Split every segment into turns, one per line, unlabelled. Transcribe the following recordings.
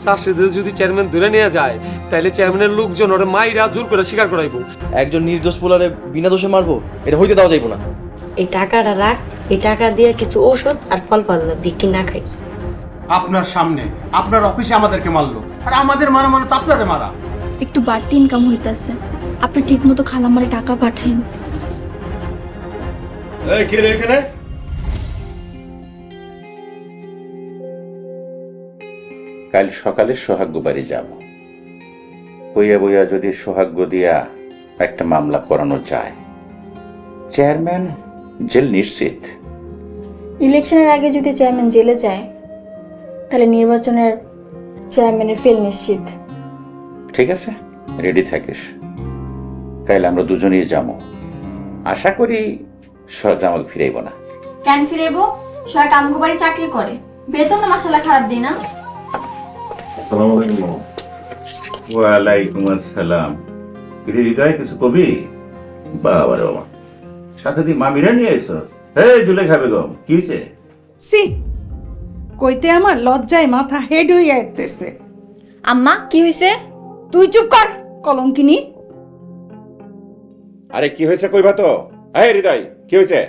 রাশেদের যদি চেয়ারম্যান ধরে নিয়ে যায় তাহলে চেয়ারম্যানের লোকজন ওরে মাইরা জোর করে স্বীকার করাইবো।
একজন নির্দোষ পোলারে বিনা দোষে মারবো, এটা হইতে দেওয়া যাইব না।
এই টাকাটা রাখ, এই টাকা দিয়ে কিছু ঔষধ আর ফল পাল্লা দিয়ে কিনা খাইস।
আপনার সামনে আপনার অফিসে আমাদেরকে মারলো, আর আমাদের মারা মানে তো আপনারে মারা।
একটু বাড়তি ইনকাম হইতাছে, আপনি ঠিক মতো খালামারে টাকা পাঠাইন।
এই কে রে এখানে?
কাল সকালে সোহাগ্য বাড়ি যাব, বইয়া বইয়া যদি সোহাগ্য দিয়া একটা মামলা করানো যায়, চেয়ারম্যান জেল নিশ্চিত।
ইলেকশনের আগে যদি চেয়ারম্যান জেলে যায় তাহলে নির্বাচনের চেয়ারম্যানের ফেল নিশ্চিত।
ঠিক আছে, রেডি থাকিস। কাল আমরা দুজনেই যাবো, আশা করি সহজ আমাকে ফিরাইব না।
কেন ফিরেবো? সবাই আমগো বাড়ি চাকরি করে, বেতন মাসালা খারাপ দিই না।
আসসালামু আলাইকুম। ওয়ালাইকুম আসসালাম। কিরে হৃদয়, কিছু কবি? বাবা রে বাবা, সাথে দি মামিরা নিয়ে আইছ? এই জুলেখা বেগম, কি হইছে?
সি কইতে আমার লজ্জায় মাথা হেড হইয়া আইতেছে।
আম্মা কি হইছে?
তুই চুপ কর কলঙ্কিনী।
আরে কি হয়েছে কইবা তো। এই হৃদয়, কি হয়েছে?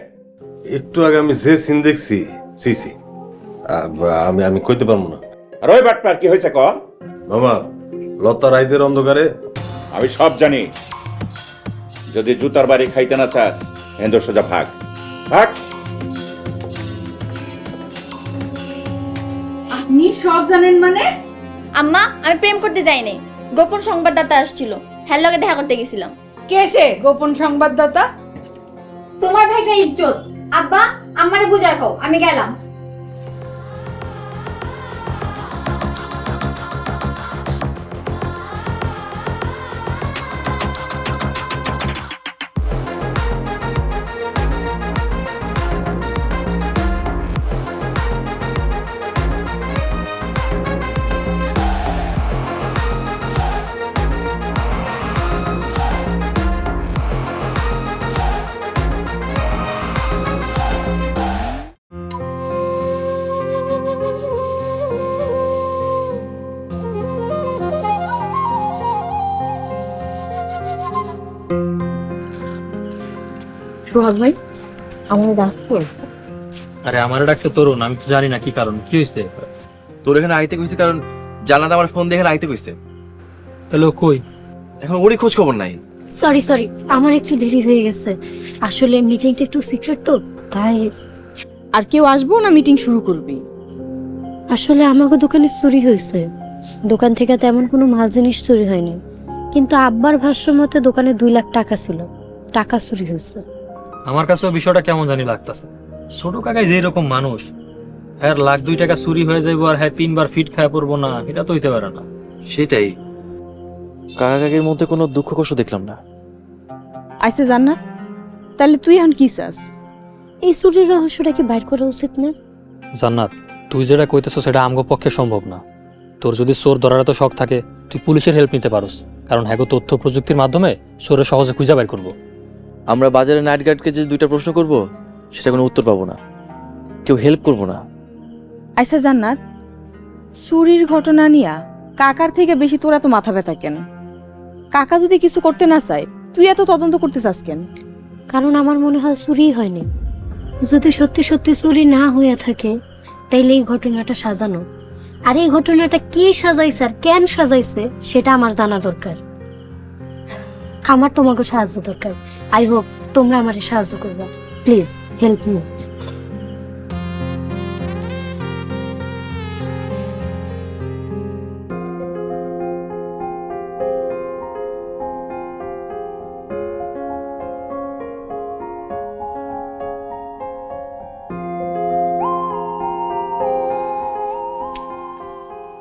একটু আগে আমি যে সিন দেখছি, সিসি আমি কইতে পারবো না।
আর ওই বাটপার কি হয়েছে ক?
মামা, লতা রাইতের অন্ধকারে
আমি সব জানি। যদি জুতার বাড়ি খাইতে না চাস, হেন্দর সোজা ভাগ ভাগ।
আপনি সব জানেন মানে?
আম্মা, আমি প্রেম করতে যাই নাই, গোপন সংবাদদাতা আসছিল, হ্যার লগে দেখা করতে গেছিলাম।
কে সে গোপন সংবাদদাতা?
তোমার ভাইটা ইজ্জত। আব্বা, আমারে বুঝায় কও, আমি গেলাম।
সোহাগ ভাই, আমার ডাকছো?
আরে আমারে ডাকছে তরুণ, আমি তো জানি না কি কারণ, কি হয়েছে?
তোর এখানে আইতে কইছে কারণ জানাতে আমার ফোন দিয়ে এখানে আইতে কইছে।
তাহলে ও কই?
এখন ওরই খোঁজ খবর নাই।
সরি, আমার একটু দেরি হয়ে গেছে। আসলে মিটিংটা একটু সিক্রেট তো, তাই।
আর কেউ আসবো না মিটিং শুরু করবি?
আসলে আমাকে দোকানে চুরি হয়েছে। দোকান থেকে তেমন কোনো মাল জিনিস চুরি হয়নি, কিন্তু আব্বার ভাষ্য মতে দোকানে 2 লাখ টাকা ছিল, টাকা চুরি হয়েছে।
আমার কাছেও বিষয়টা কেমন জানি লাগতেছে। ছোট কাকাই যে রকম মানুষ, হ্যাঁ 1 লাখ 2 টাকা চুরি হয়ে যাইবো আর হ্যাঁ 3 বার ফিট খায় পড়বো না, এটা তো হইতে পারে না।
সেটাই, কাকা কাকির মধ্যে কোনো দুঃখ কষ্ট দেখলাম না।
আইসে জান্নাত, তাহলে তুই এখন কি চাস?
এই চুরির রহস্যটা কি বাইর করা উচিত না?
জান্নাত, তুই যেটা কইতেছো সেটা আমগো পক্ষে সম্ভব না। তোর যদি চোর ধরার এত শখ থাকে, তুই পুলিশের হেল্প নিতে পারোস, কারণ হ্যাঁ তথ্য প্রযুক্তির মাধ্যমে চোরে সহজে খুঁজে বের করবো।
আমরা বাজারে নাইট গার্ডকে যে 2টা প্রশ্ন করব, সেটা কোনো উত্তর পাবো না, কেউ হেল্প করবো না।
আইসা জান্নাত, চুরির ঘটনা নিয়া কাকার থেকে বেশি তোরা তো মাথা ব্যথা কেন? কাকা যদি কিছু করতে না চায়, তুই এত তদন্ত করতে চাস কেন?
কারণ আমার মনে হয় চুরি হয়নি। যদি সত্যি সত্যি চুরি না হয়ে থাকে তাইলে এই ঘটনাটা সাজানো, আর এই ঘটনাটা কে সাজাইছে আর কেন সাজাইছে সেটা আমার জানা দরকার। আমার তোমাকে সাহায্য দরকার। আই হোপ তোমরা আমারে সাহায্য করবে। Please help me.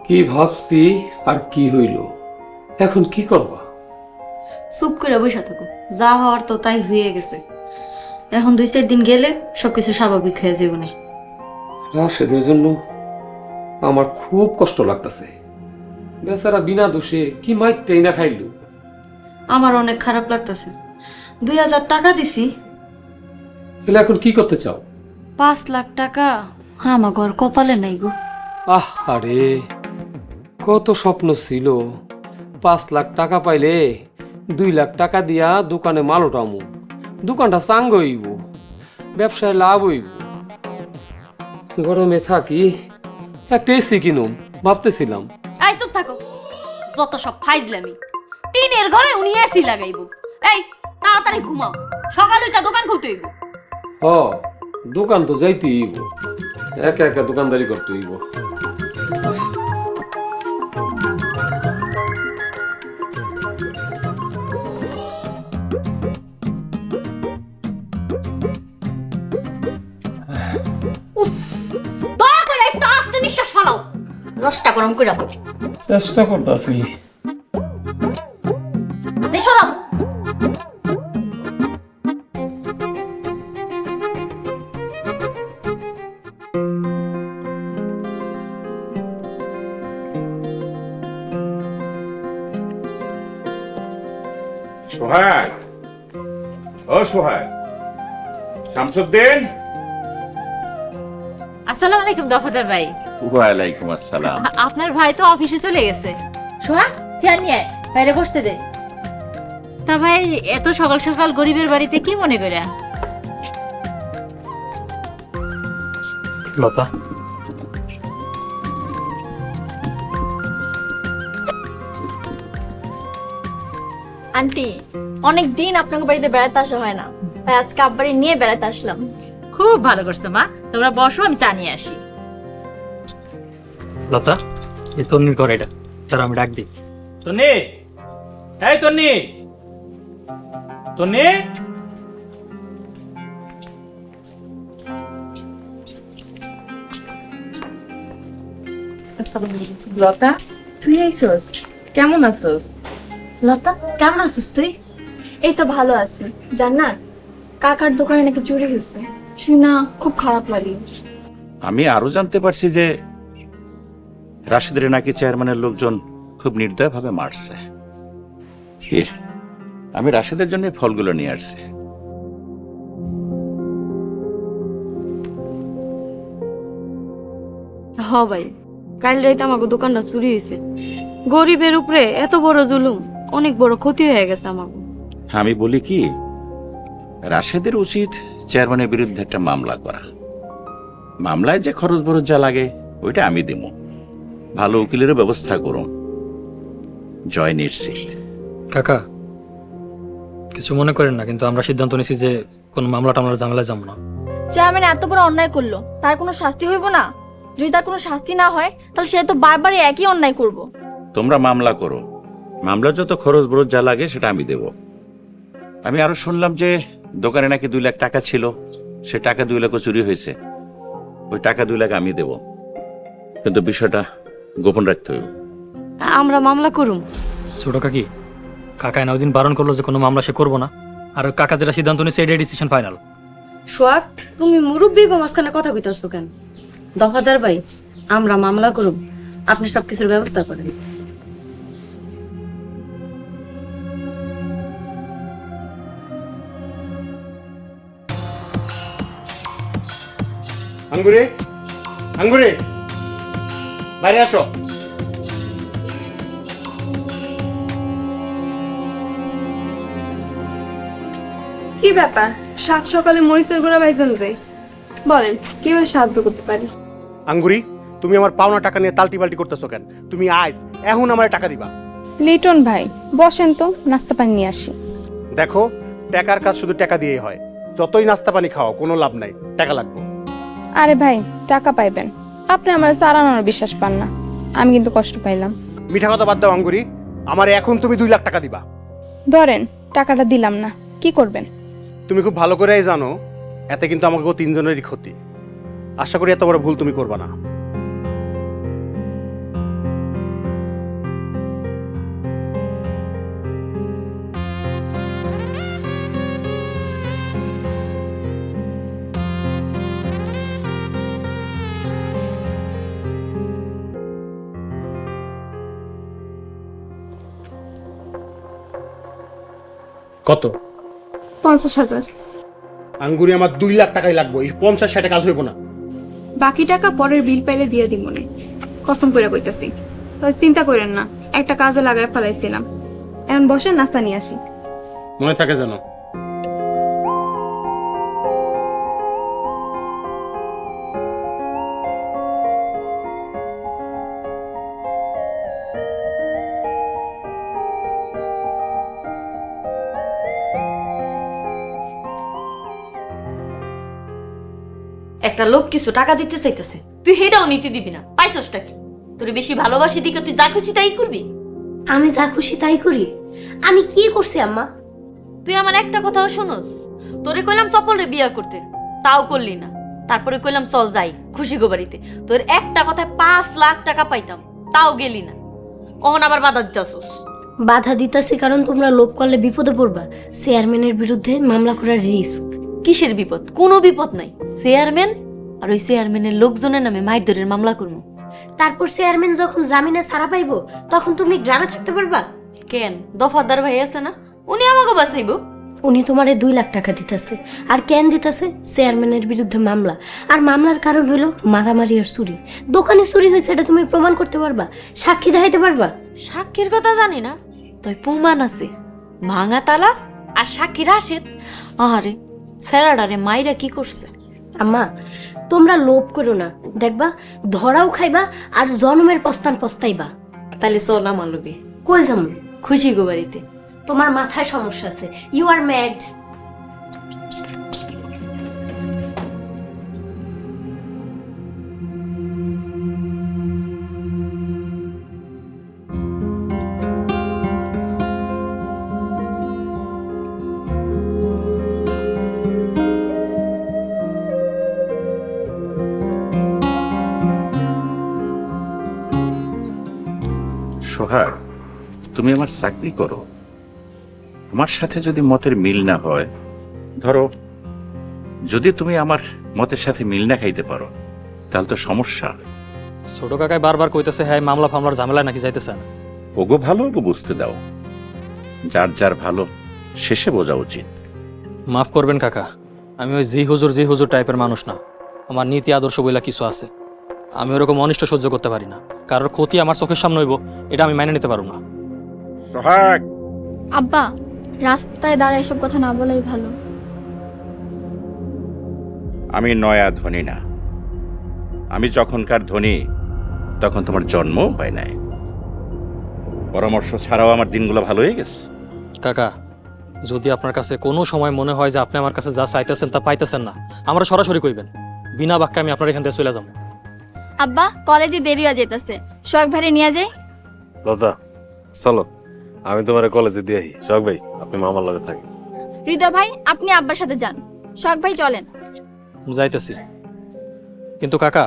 কি ভাবছি আর কি হইল, এখন কি করবা?
চুপ করে বসে থাকো, যা হওয়ার তো তাই হয়ে গেছে। এখন 2-4 দিন গেলে সবকিছু স্বাভাবিক হয়ে যাবে না।
রাশেদের জন্য আমার খুব কষ্ট লাগতেছে। বেচারা বিনা দোষে কি মাইরটাই না খাইল।
আমার অনেক খারাপ লাগতেছে।
2000 টাকা দিছি।
তাহলে এখন কি করতে চাও?
5 লাখ টাকা আমার ঘর কপালে নাই গো।
আরে কত স্বপ্ন ছিল, 5 লাখ টাকা পাইলে 2 লাখ টাকা দিয়া দোকানে মাল ওঠামু, দোকানটা চাঙ্গ হইব, ব্যবসায় লাভ হইব। গরমে থাকি, একটা এসি কিনুম ভাবতেছিলাম।
এই চুপ থাকো, যত সব ফাইজলামি। টিনের ঘরে উনি এসি লাগাইবো। এই তাড়াতাড়ি ঘুমাও, সকালে উঠা দোকান খুলতে হইব।
হ, দোকান তো যাইতে হইব, একা একা দোকানদারি করতে হইব।
দয়া করে একটু আস্তে নিঃশ্বাস ফেলাও, নষ্টা গরম করে ফেলে।
চেষ্টা করতেছি।
সরাও।
সোহাগ, ও সোহাগ, শামসুদ্দিন।
আসসালামু আলাইকুম দফাদার ভাই।
ওয়ালাইকুম আসসালাম।
আপনার ভাই তো অফিসে চলে গেছে। সোহা, চেয়ার নিয়ে আয়, বাইরে বসতে দে। তা ভাই, এত সকাল সকাল গরিবের বাড়িতে কি মনে করে?
লতা,
আন্টি, অনেক দিন আপনার বাড়িতে বেড়াতে আসা হয় না, তাই আজকে আব্বাড়ি নিয়ে বেড়াতে আসলাম।
খুব ভালো করছো মা, তোমরা বসো, আমি চা নিয়ে আসি।
লতা, এই তন্নির ঘর এটা, তার আমি ডাক দিই।
তন্নি, এই তন্নি, তন্নি।
লতা, তুই আইছস? কেমন আছস?
লতা, কেমন আছিস তুই? এই তো ভালো আছি। জান্নাত, কাকার দোকানে নাকি চুরি হয়েছে, শুনা খুব খারাপ লাগে।
আমি আরো জানতে পারছি যে রাশিদের নাকি চেয়ারম্যানের লোকজন খুব নির্দয়ভাবে মারছে। আমি রাশিদের জন্য ফলগুলো নিয়ে আসছি।
হ ভাই, কাল রাইতে আমাকে দোকানটা চুরি হয়েছে। গরিবের উপরে এত বড় জুলুম, অনেক বড় ক্ষতি হয়ে গেছে আমাকে।
আমি বলি কি, রাশেদের উচিত চেয়ারম্যানের বিরুদ্ধে একটা মামলা করা। মামলায় যে খরচ বরচ যা লাগে ওইটা আমি দেব, ভালো উকিলেরও ব্যবস্থা করুন। জয় নিশ্চিত।
কাকা, কিছু মনে করেন না, কিন্তু আমরা সিদ্ধান্ত নিছি যে কোনো মামলাটা আমরা ঝামেলায় যাবো না।
চেয়ারম্যান এত বড় অন্যায় করলো, তার কোনো শাস্তি হইব না? যদি তার কোনো শাস্তি না হয়, তাহলে সে তো বারবারই একই অন্যায় করব।
তোমরা মামলা করো, মামলার যত খরচ বরচ যা লাগে সেটা আমি দেব। আমি আরো শুনলাম যে দোকানে নাকি 2 লাখ টাকা ছিল, সে টাকা 2 লাখ চুরি হয়েছে। ওই টাকা 2 লাখ আমি দেব, কিন্তু বিষয়টা গোপন রাখতে হবে।
আমরা মামলা করুম।
ছোট কাকি, কাকা না ওইদিন বারণ করলো যে কোনো মামলা সে করবো না, আর কাকা যেটা সিদ্ধান্ত নিয়েছে এটাই ডিসিশন ফাইনাল।
সোহাগ, তুমি মুরব্বী গো মাঝখানে কথা কইতাছো কেন? দফাদার ভাই, আমরা মামলা করুম, আপনি সবকিছুর ব্যবস্থা করেন।
আঙ্গুরে, আঙ্গুরে, বাইরে আসো।
কি ব্যাপার, সাত সকালে মরিচের গোড়া বাইজন যে? বলেন, কিভাবে সাহায্য করতে পারি?
আঙ্গুরি, তুমি আমার পাওনা টাকা নিয়ে তালটি পাল্টি করতেছো কেন? তুমি আজ এখন আমার টাকা দিবা।
লিটন ভাই, বসেন তো, নাস্তা পানি নিয়ে আসি।
দেখো, টাকার কাজ শুধু টাকা দিয়েই হয়। যতই নাস্তা পানি খাও, কোনো লাভ নাই, টাকা লাগবে।
আরে ভাই, টাকা পাইবেন, আপনি আমার চালানোর বিশ্বাস পান না, আমি কিন্তু কষ্ট পাইলাম।
মিঠা কথা বাদ দাও আঙ্গুরি, আমার এখন তুমি 2 লাখ টাকা দিবা।
ধরেন, টাকাটা দিলাম না, কি করবেন?
তুমি খুব ভালো করেই জানো এতে কিন্তু আমাকে 3 জনেরই ক্ষতি। আশা করি এত বড় ভুল তুমি করবা না। কত?
50,000।
আঙ্গুরি আমার 2 লাখ টাকাই লাগবে, এই 50-60 কাজ হইব না।
বাকি টাকা পরের বিল পাইলে দিয়ে দিব মনে, কসম করে কইতাছি। তাই চিন্তা করেন না, একটা কাজে লাগায় ফেলাইছিলাম। এখন বসে নাস্তা নিয়ে আসি।
মনে থাকে যেন।
একটা লোক কিছু টাকা দিতে চাইতেছে, তুই হেটাও নিতে দিবি না। পাইছসটা কি? তোর বেশি ভালোবাসি দিকে তুই যা খুশি তাই করবি?
আমি যা খুশি তাই করি? আমি কি করছি আম্মা?
তুই আমার একটা কথাও শোনস? তোরে কইলাম চপলরে বিয়া করতে, তাও করলি না। তারপরে কইলাম চল যাই খুশি গো বাড়িতে, তোর একটা কথায় 5 লাখ টাকা পাইতাম, তাও গেলি না। ওহন আবার বাধা দিতাছস।
বাধা দিতেছি কারণ তোমরা লোভ করলে বিপদে পড়বা। চেয়ারম্যানের বিরুদ্ধে মামলা করার রিস্ক।
কিসের বিপদ? কোনো বিপদ নাই। চেয়ারম্যান আর ওই চেয়ারম্যানের লোকজনের নামে মারধরের মামলা করবো।
তারপর চেয়ারম্যান যখন জামিনে ছাড়া পাইবো তখন তুমি গ্রামে থাকতে পারবা?
কেন? দফাদার ভাই আছে না, উনি আমাকে বাঁচাইবো।
উনি তোমারে 2 লাখ টাকা দিতেছে। আর কেন দিতেছে? চেয়ারম্যানের বিরুদ্ধে মামলা। আর মামলার কারণ হলো মারামারি আর চুরি। দোকানে চুরি হয়েছে এটা তুমি প্রমাণ করতে পারবা? সাক্ষী দেখাইতে পারবা?
সাক্ষীর কথা জানি না, তাই প্রমাণ আছে। ভাঙা তালা আর সাক্ষী রাশেদ। আরে স্যারাডারে মাইরা কি করছে?
আম্মা তোমরা লোভ করো না, দেখবা ধরাও খাইবা আর জন্মের পস্তান পস্তাইবা।
তাহলে চল আমার লোভে।
কই যাম?
খুশি গো বাড়িতে।
তোমার মাথায় সমস্যা আছে, ইউ আর ম্যাড।
সোহাগ, তুমি আমার চাকরি করো, আমার সাথে যদি মতের মিল না হয়, ধরো যদি তুমি আমার মতের সাথে মিল না খাইতে পারো, তাহলে তো সমস্যা।
ছোট কাকায় বারবার কইতেছে হ্যাঁ মামলা ফামলার ঝামেলায় নাকি যাইতেছেন।
ওগো ভালো ওগো বুঝতে দাও, যার যার ভালো শেষে বোঝা উচিত।
মাফ করবেন কাকা, আমি ওই জি হুজুর টাইপের মানুষ না। আমার নীতি আদর্শ বইলা কিছু আছে। আমি ওরকম অনিষ্ট সহ্য করতে পারি না। কারোর ক্ষতি আমার চোখের সামনে হইব এটা আমি মেনে নিতে পারব না।
সোহাগ,
আব্বা রাস্তায় দাঁড়ায় এসব কথা না বলাই ভালো।
আমি নয়া ধনী না। আমি যখনকার ধনী তখন তোমার জন্মও হয় নাই। পরামর্শ ছাড়াও আমার দিনগুলো ভালো হয়ে গেছে।
কাকা, যদি আপনার কাছে কোনো সময় মনে হয় যে আপনি আমার কাছে যা চাইতেছেন তা পাইতেছেন না, আমরা সরাসরি কইবেন। বিনা বাক্যে আমি আপনার এখান থেকে চলে যাবো।
আব্বা কলেজে দেরি হয়ে যেতেছে, সোহাগ ভাইরে নিয়ে যাই।
লতা চলো, আমি তোমার কলেজে দিয়ে আহি। সোহাগ ভাই আপনি মামার লগে থাকেন।
হৃদয় ভাই আপনি আব্বার সাথে যান। সোহাগ ভাই চলেন।
যাইতেছি। কিন্তু কাকা,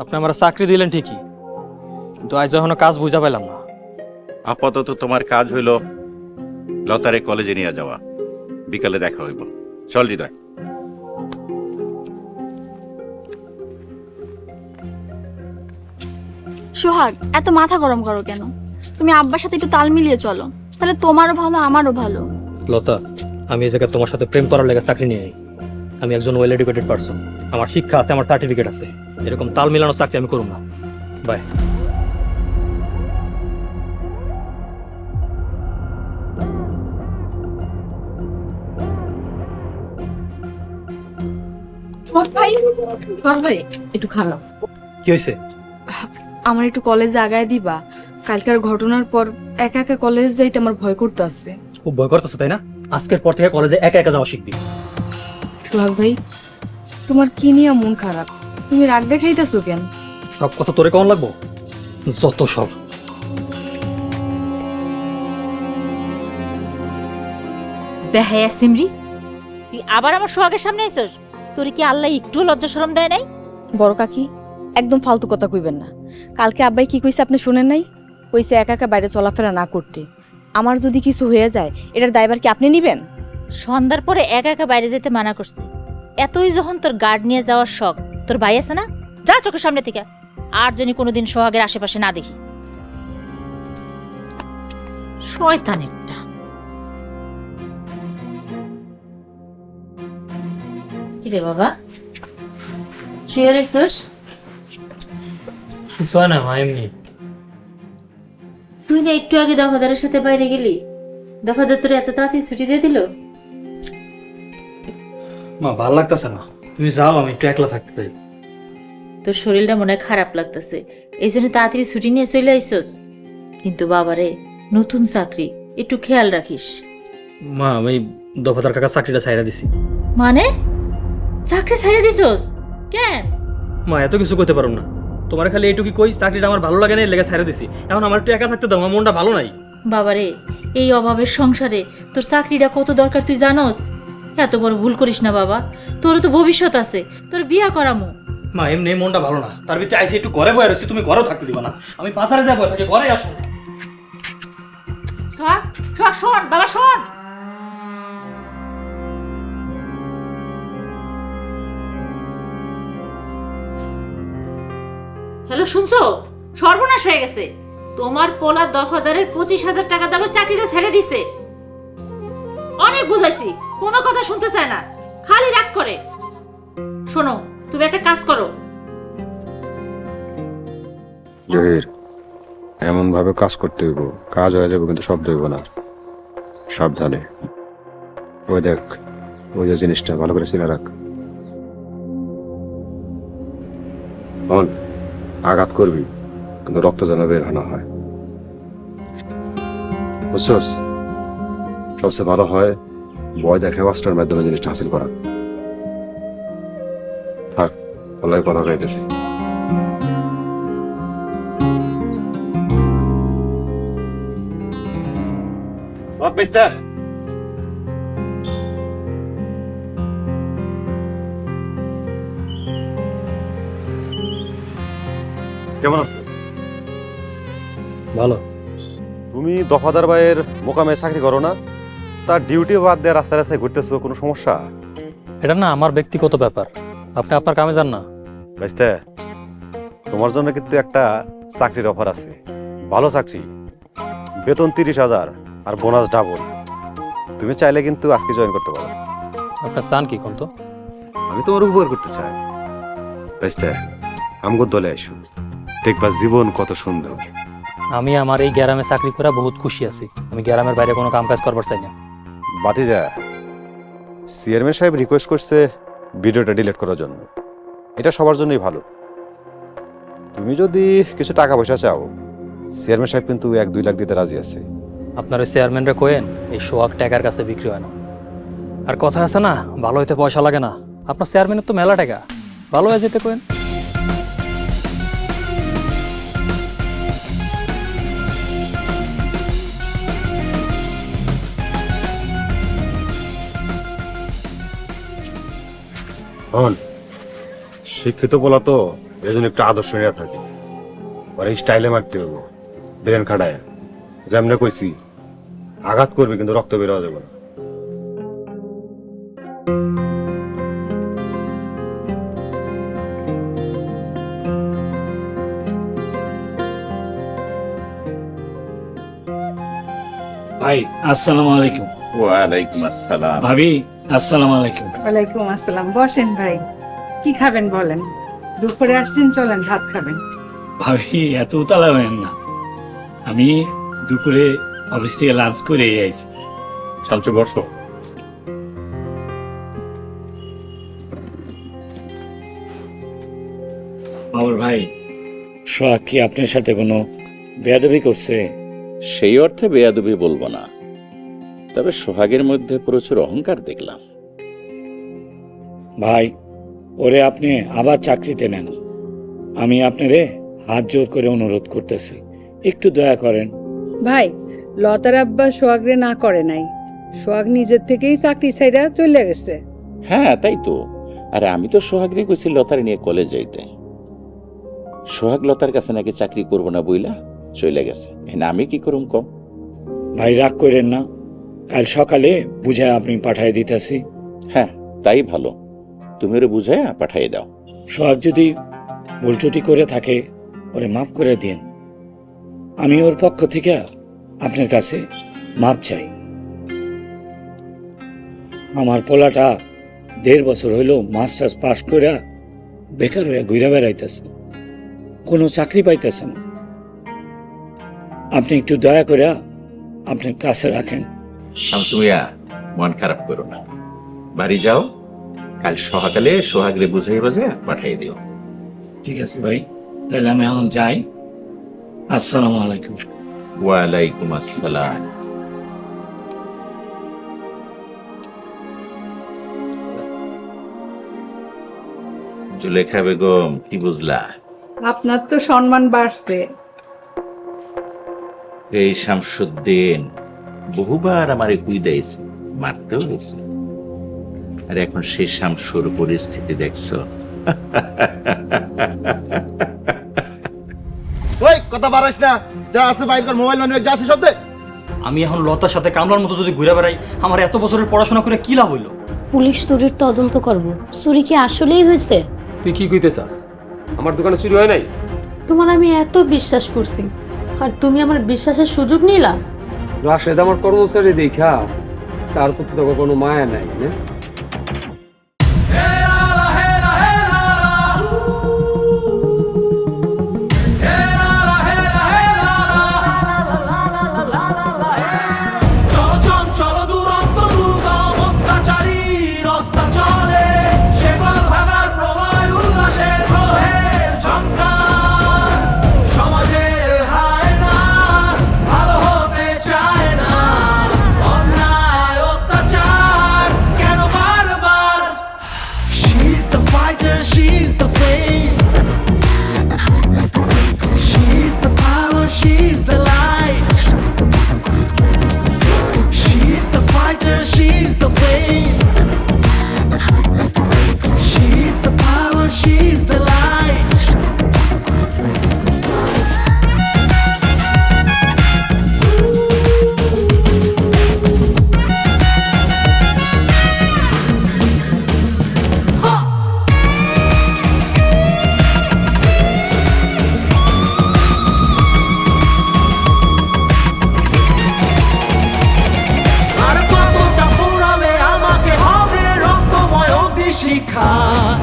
আপনি আমার চাকরি দিলেন ঠিকই, কিন্তু আজ এখনো কাজ বুঝা পাইলাম না।
আপাতত তোমার কাজ হইল লতারে কলেজে নিয়ে যাওয়া, বিকালে দেখা হইব। চল হৃদয়।
সোহাগ এত মাথা গরম করো কেন? তুমি আব্বার সাথে একটু তাল মিলিয়ে চলো, তাহলে তোমারও ভালো আমারও ভালো।
লতা, আমি এই জায়গায় তোমার সাথে প্রেম করার লেগে চাকরি নিয়ে আই। আমি একজন ওয়েল এডুকেটেড পারসন, আমার শিক্ষা আছে, আমার সার্টিফিকেট আছে। এরকম তাল মিলানোর চাকরি আমি করব না। বাই।
সোহাগ ভাই একটু খারাপ।
কি হয়েছে?
আমার একটু কলেজে আগায় দিবা? কালকার ঘটনার পর একা একা কলেজ যাইতে আমার ভয় করতেছে।
খুব ভয় করতেছে তাই না? আজকের পর থেকে কলেজে একা একা যাওয়া শিখবি।
সোহাগ ভাই তোমার কি নিয়ে মন খারাপ? তুমি রাগ দেখাইতেছো কেন?
সব কথা তোরে কেমন লাগবো? যত সব।
বেহায়া সিমরি, তুই আবার আমার সোহাগের সামনে আইছস? তোর কি আল্লাহ একটু লজ্জা শরম দেয় নাই?
বড় কাকি একদম ফালতু কথা কইবেন না। কালকে আব্বাই কি কইছে আপনি শুনেন নাই? কইছে একা একা বাইরে চলাফেরা না করতে। আমার যদি কিছু হয়ে যায় এটার দায়ভার কি আপনি নিবেন?
সন্ধ্যার পরে একা একা বাইরে যেতে মানা করছে। এতই যখন তোর গার্ড নিয়ে যাওয়ার শখ, তোর ভাই আছে না, যা চোখের সামনে থেকে। আর জানি কোনোদিন সোহাগের আশেপাশে না দেখি। শয়তান একটা। কিরে বাবা শুয়ে রেখছস?
কিছু হয় না মা, এমনি।
তুই না একটু আগে দফাদারের সাথে বাইরে গেলি, দফাদার তোর এত তাড়াতাড়ি ছুটি দিয়ে দিল?
মা ভালো লাগতেছে না, তুমি যাও, আমি একটু একলা থাকতে চাই।
তোর শরীরটা মনে হয় খারাপ লাগতেছে, এই জন্য তাড়াতাড়ি ছুটি নিয়ে চলে আইসস। কিন্তু বাবারে, নতুন চাকরি, একটু খেয়াল রাখিস।
মা আমি দফাদার কাকা চাকরিটা ছাইড়া দিছি।
মানে চাকরি ছেড়ে দিছস কেন?
মা এত কিছু করতে পারো না, তোমার খালি এইটুকু কই চাকরিটা আমার ভালো লাগে না, এর লেগে ছাইড়া দিছি। এখন আমার একটু একা থাকতে দাও, আমার মনটা ভালো নাই।
বাবারে, এই অভাবের সংসারে তোর চাকরিটা কত দরকার তুই জানোস? এত বড় ভুল করিস না বাবা, তোর তো ভবিষ্যৎ আছে, তোর বিয়া করামু।
মা এমনি মনটা ভালো না, তার ভিতরে আইসি একটু ঘরে বয়ে রয়েছি, তুমি ঘরেও থাকতে দিবা না। আমি বাজারে যাবো, থাকে ঘরে আসো।
শোন বাবা শোন, হ্যালো শুনছো? সর্বনাশ হয়ে গেছে, তোমার পোলা দফাদারের 25,000 টাকা দামের চাকরিটা ছেড়ে দিছে। অনেক বুঝাইছি, কোনো কথা শুনতে চায় না, খালি রাগ করে। শোনো, তুমি একটা কাজ করো।
জহির, এমন ভাবে কাজ করতে হইব, কাজ হয়ে যাবে কিন্তু শব্দ হইব না। সাবধানে। ওই দেখ, ওই যে জিনিসটা ভালো করে চিনে রাখ। আঘাত করবি কিন্তু রক্ত যেন বের না হয়, বুঝছস? সবচেয়ে ভালো হয় ভয় দেখে অস্ত্রের মাধ্যমে জিনিসটা হাসিল করা। থাক, ভালো কথা কইতেছি।
মিস্টার, কেমন আছে?
ভালো।
তুমি দফাদার ভাইয়ের মোকামে চাকরি করো না? তার ডিউটি বাদ দিয়ে রাস্তায় রাস্তায় ঘুরতেছো, কোনো সমস্যা?
এটা না আমার ব্যক্তিগত ব্যাপার, আপনি আপনার কামে যান না।
বুঝতে, তোমার জন্য কিন্তু একটা চাকরির অফার আছে, ভালো চাকরি, বেতন 30,000 আর বোনাস ডাবল। তুমি চাইলে কিন্তু আজকে জয়েন করতে পারো।
আপনার চান কি কোন? তো
আমি তোমার উপকার করতে চাই। বুঝতে, আমগো দলে আইসো, দেখবা জীবন কত সুন্দর।
আমি আমার এই গ্রামে চাকরি করে বহুত খুশি আছি, আমি গ্রামের বাইরে কোনো কাম কাজ করবার চাই না।
বাতিজা, চেয়ারম্যান সাহেব রিকোয়েস্ট করছে ভিডিওটা ডিলিট করার জন্য। এটা সবার জন্যই ভালো। তুমি যদি কিছু টাকা পয়সা চাও, চেয়ারম্যান সাহেব কিন্তু 1-2 লাখ দিতে রাজি আছে।
আপনার ওই চেয়ারম্যানরা কোয়েন এই সোহাগ টাকার কাছে বিক্রি হয় না। আর কথা আছে না, ভালো হইতে পয়সা লাগে না। আপনার চেয়ারম্যানের তো মেলা টাকা, ভালো হয়ে যেতে কোয়েন।
শিক্ষিত বলা তো এজন্য একটু আদর্শ নিয়ে থাকে, আর এই স্টাইলে মারতে হবে, ব্রেন খাটায়। যেমনে কইছি, আঘাত করবি কিন্তু রক্ত বের হওয়া যাবে না।
ভাই আসসালামু আলাইকুম।
ওয়ালাইকুম আসসালাম।
ভাবি আসসালামু আলাইকুম।
ওয়ালাইকুম আসসালাম। বসেন ভাই, কি খাবেন বলেন? দুপুরে আসছেন, চলেন ভাত খাবেন।
ভাবি এত উতালা হবেন না, আমি দুপুরে অফিস থেকে লাঞ্চ করে আইছি।
শামসু বসো।
আমার ভাই সোহাগ কি আপনার সাথে কোনো বেয়াদবি করছে?
সেই অর্থে বেয়াদবি বলবো না, তবে সোহাগের মধ্যে প্রচুর অহংকার দেখলাম।
ভাই, ওরে আপনি আবার চাকরিতে নেন, আমি আপনারে হাত জোর করে অনুরোধ করতেছি, একটু দয়া করেন।
ভাই, লতার আব্বা সোহাগরে না করে নাই, সোহাগ নিজের থেকেই চাকরি ছাইরা চলে গেছে।
হ্যাঁ তাই তো, আরে আমি তো সোহাগরে কইছি লতার নিয়ে কলেজ যাইতে। সোহাগ লতার কাছে নাকি চাকরি করবো না বইলা চলে গেছে, এখানে আমি কি করুম কম?
ভাই রাগ করেন না, কাল সকালে বুঝায় আপনি পাঠাই দিতেছি।
হ্যাঁ তাই ভালো, তুমি ওরে বুঝাইয়া পাঠাই দাও।
সোহাগ যদি ভুলটুটি করে থাকে ওরে মাফ করে দিন, আমি ওর পক্ষ থেকে আপনার কাছে মাপ চাই। আমার পোলাটা 1.5 বছর হইল মাস্টার্স পাশ কইরা বেকার হইয়া ঘুরা বেড়াইতেছে, কোনো চাকরি পাইতেছে না। আপনি একটু দয়া করে আপনার কাছে রাখেন।
শামসু মিয়া, মন খারাপ করো না, বাড়ি যাও, কাল সকালে সোহাগরে বুঝাই বাজে পাঠাই দিও।
ঠিক আছে ভাই, তাহলে আমি এখন যাই। আসসালামু আলাইকুম।
ওয়ালাইকুম আসসালাম। জুলেখা বেগম, কি বুঝলা?
আপনার তো সম্মান বাড়ছে।
এই শামসুদ্দিন বহুবার আমারে কুই দিয়েছে, মারতেও হয়েছে, আর এখন সেই শামসুর পরিস্থিতি দেখছো।
ওই কথা বাড়াইস না, যা আছে বাইর কর, মোবাইল মানে যা আছে সব দে।
আমি এখন লতার সাথে কামলার মতো যদি ঘুরে বেড়াই, আমার এত বছরের পড়াশোনা করে কি লাভ হইলো?
পুলিশ চুরির তদন্ত করব। চুরি কি আসলেই হয়েছে?
তুই কি কইতে চাস? আমার দোকানে চুরি হয় নাই?
তোমার আমি এত বিশ্বাস করছি, আর তুমি আমার বিশ্বাসের সুযোগ নিলা।
রাশেদ আমার কর্মচারী দেখা তার প্রতি তো কোনো মায়া নাই না?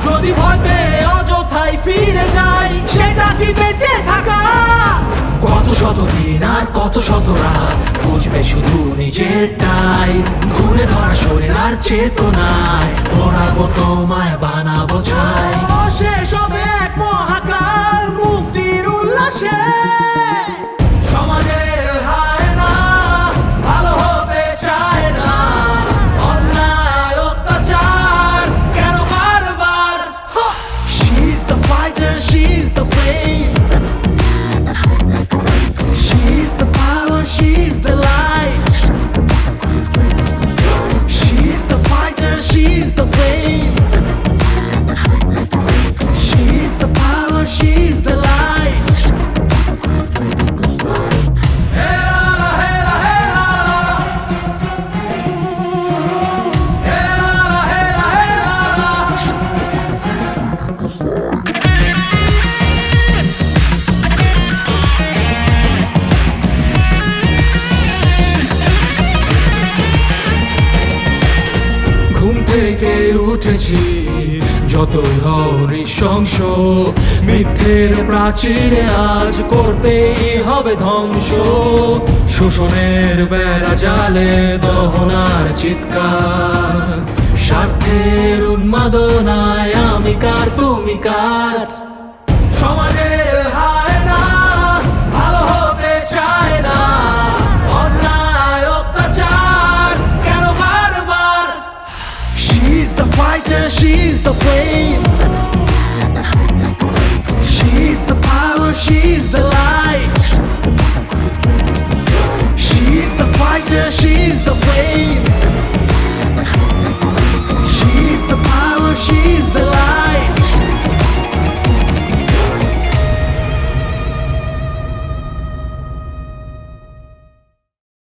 যদি ভয় পেয়ে অযথাই ফিরে যাই, সেটা কি বেঁচে থাকা? কত শত দিন আর কত শত রাত বুঝবে শুধু নিজেরটাই, ঘুরে ধরা শরীর আর চেতনায় ওড়াবো তোমায়, বানাবো ছাই। শেষ হবে এক মহাকাল মুক্তির উল্লাসে, সমাজের হায় না ভালো হতে চায় না, অন্যায় অত্যাচার কেন বারবার? She's the fighter, she's the flame, she's the power, she's the light, she's the fighter, she's the flame, she's the power, she's the light. ঘুম থেকে উঠেছি যতই হও নৃশংস, মিথ্যের প্রাচীরে আজ করতেই হবে ধ্বংস। শোষণের বেড়া জালে দহনার চিৎকার, স্বার্থের উন্মাদনায় আমি কার তুমি কার? সমাজের হায় না ভালো হতে চায় না, অন্যায় অত্যাচার কেন বারবার? She's the fighter, she's the flame,